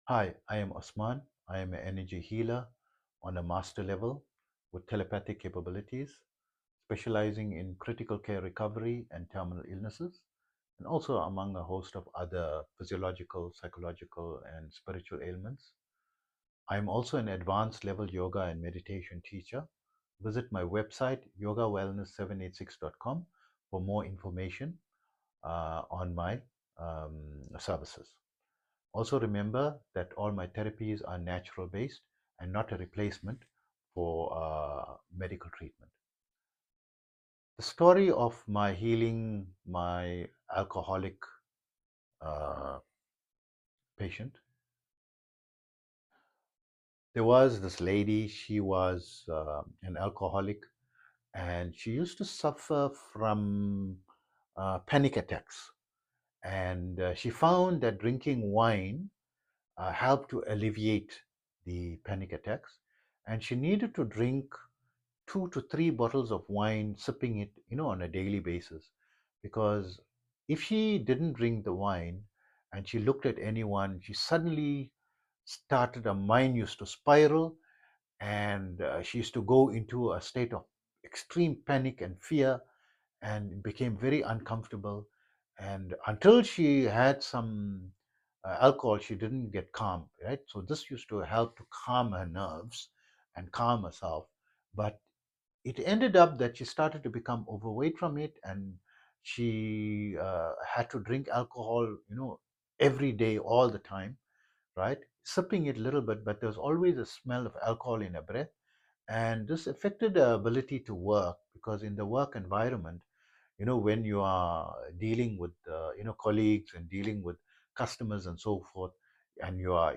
Hi, I am Osman. I am an energy healer on a master level with telepathic capabilities, specializing in critical care recovery and terminal illnesses, and also among a host of other physiological, psychological, and spiritual ailments. I am also an advanced level yoga and meditation teacher. Visit my website, yogawellness786.com, for more information on my services. Also, remember that all my therapies are natural based and not a replacement for medical treatment. The story of my healing my alcoholic uh, patient. There was this lady, she was an alcoholic, and she used to suffer from panic attacks. And she found that drinking wine helped to alleviate the panic attacks. And she needed to drink 2 to 3 bottles of wine, sipping it, on a daily basis. Because if she didn't drink the wine and she looked at anyone, she suddenly started, her mind used to spiral, and she used to go into a state of extreme panic and fear, and it became very uncomfortable. And until she had some alcohol, she didn't get calm, right? So this used to help to calm her nerves and calm herself. But it ended up that she started to become overweight from it, and she had to drink alcohol, every day, all the time, right? Sipping it a little bit, but there's always a smell of alcohol in her breath. And this affected her ability to work, because in the work environment, when you are dealing with colleagues and dealing with customers and so forth, and you are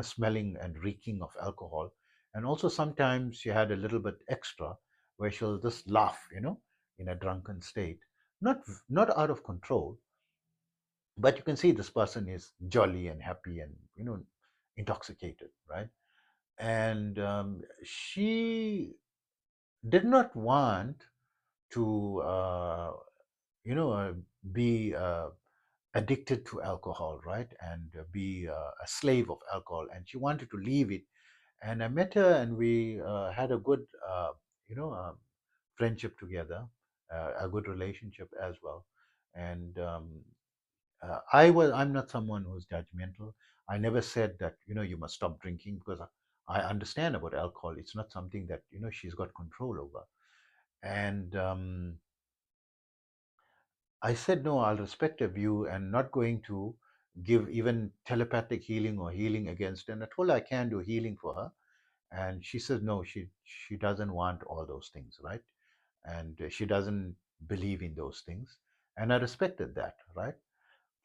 smelling and reeking of alcohol. And also sometimes she had a little bit extra, where she'll just laugh, in a drunken state, not out of control, but you can see this person is jolly and happy and intoxicated, right? And she did not want to be addicted to alcohol, right? And be a slave of alcohol, and she wanted to leave it. And I met her, and we had a good you know friendship together, a good relationship as well. And I'm not someone who's judgmental. I never said that you must stop drinking, because I understand about alcohol. It's not something that she's got control over. And I said, no, I'll respect her view and not going to give even telepathic healing or healing against her. And I told her I can do healing for her. And she says, no, she doesn't want all those things, right? And she doesn't believe in those things. And I respected that, right?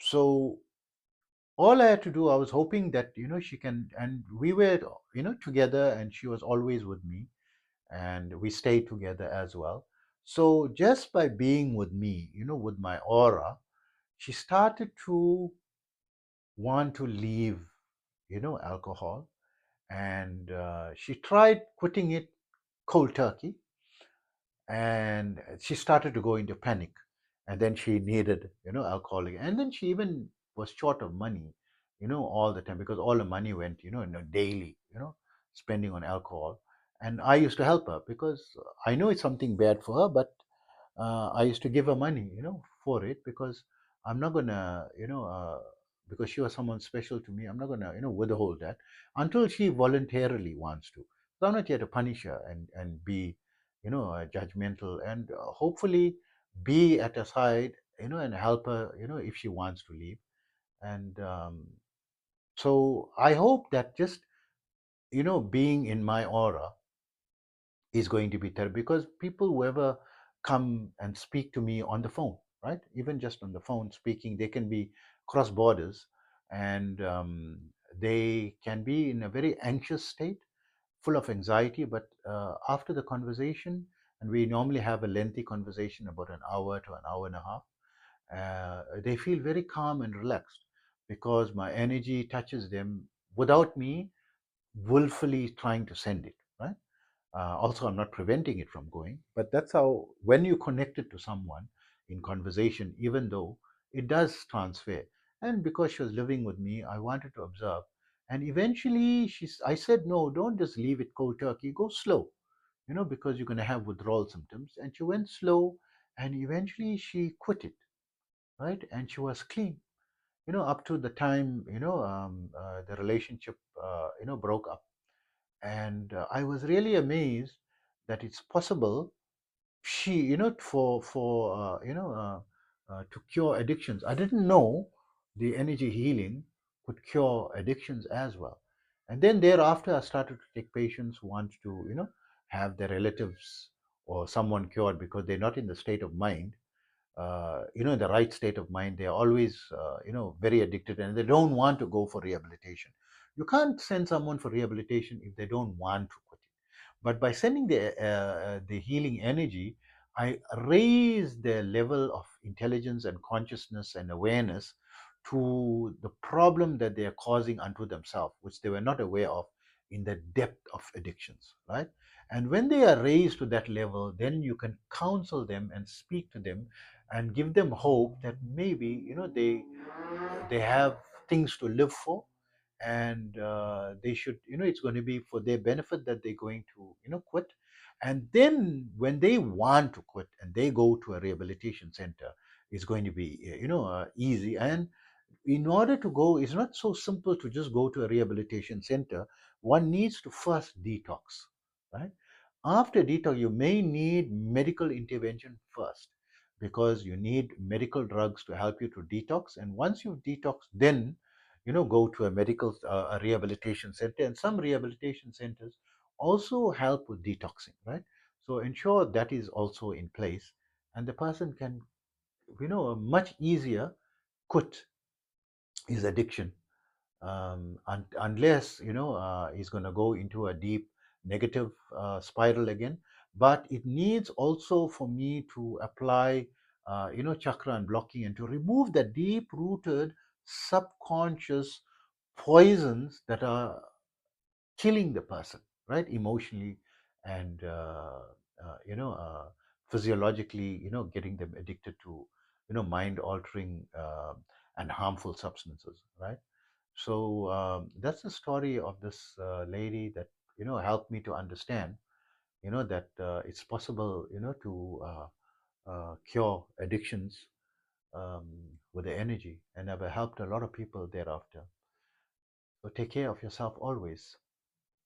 So all I had to do, I was hoping that, she can, and we were, together, and she was always with me, and we stayed together as well. So just by being with me, with my aura, she started to want to leave, alcohol. And she tried quitting it cold turkey, and she started to go into panic. And then she needed, alcoholic. And then she even was short of money, all the time, because all the money went, daily, spending on alcohol. And I used to help her, because I know it's something bad for her, but I used to give her money, for it, because I'm not gonna, because she was someone special to me. I'm not gonna, withhold that until she voluntarily wants to. So I'm not here to punish her and be, judgmental, and hopefully be at her side, and help her, if she wants to leave. And so I hope that just, being in my aura is going to be therapy, because people whoever come and speak to me on the phone, right? Even just on the phone speaking, they can be cross borders, and they can be in a very anxious state, full of anxiety. But after the conversation, and we normally have a lengthy conversation, about an hour to an hour and a half, they feel very calm and relaxed, because my energy touches them without me willfully trying to send it, right? Also, I'm not preventing it from going, but that's how, when you connect it to someone in conversation, even though it does transfer. And because she was living with me, I wanted to observe. And eventually, I said, no, don't just leave it cold turkey, go slow, because you're going to have withdrawal symptoms. And she went slow, and eventually she quit it, right? And she was clean, up to the time, the relationship, broke up. And I was really amazed that it's possible she for to cure addictions. I didn't know the energy healing could cure addictions as well. And then thereafter I started to take patients who want to have their relatives or someone cured because they're not in the state of mind, in the right state of mind. They're always very addicted, and they don't want to go for rehabilitation. You can't send someone for rehabilitation if they don't want to quit it. But by sending the healing energy, I raise their level of intelligence and consciousness and awareness to the problem that they are causing unto themselves, which they were not aware of in the depth of addictions, right? And when they are raised to that level, then you can counsel them and speak to them and give them hope that maybe they have things to live for, and they should, it's going to be for their benefit that they're going to quit. And then when they want to quit and they go to a rehabilitation center, it's going to be easy. And in order to go, it's not so simple to just go to a rehabilitation center. One needs to first detox, right? After detox, you may need medical intervention first, because you need medical drugs to help you to detox. And once you've detoxed, then go to a medical a rehabilitation center. And some rehabilitation centers also help with detoxing, right? So ensure that is also in place, and the person can much easier quit his addiction, unless he's going to go into a deep negative spiral again. But it needs also for me to apply chakra and blocking, and to remove the deep rooted subconscious poisons that are killing the person, right? Emotionally and physiologically, getting them addicted to mind altering and harmful substances, right? So that's the story of this lady that helped me to understand that it's possible to cure addictions um, with the energy. And I've helped a lot of people thereafter. So take care of yourself always.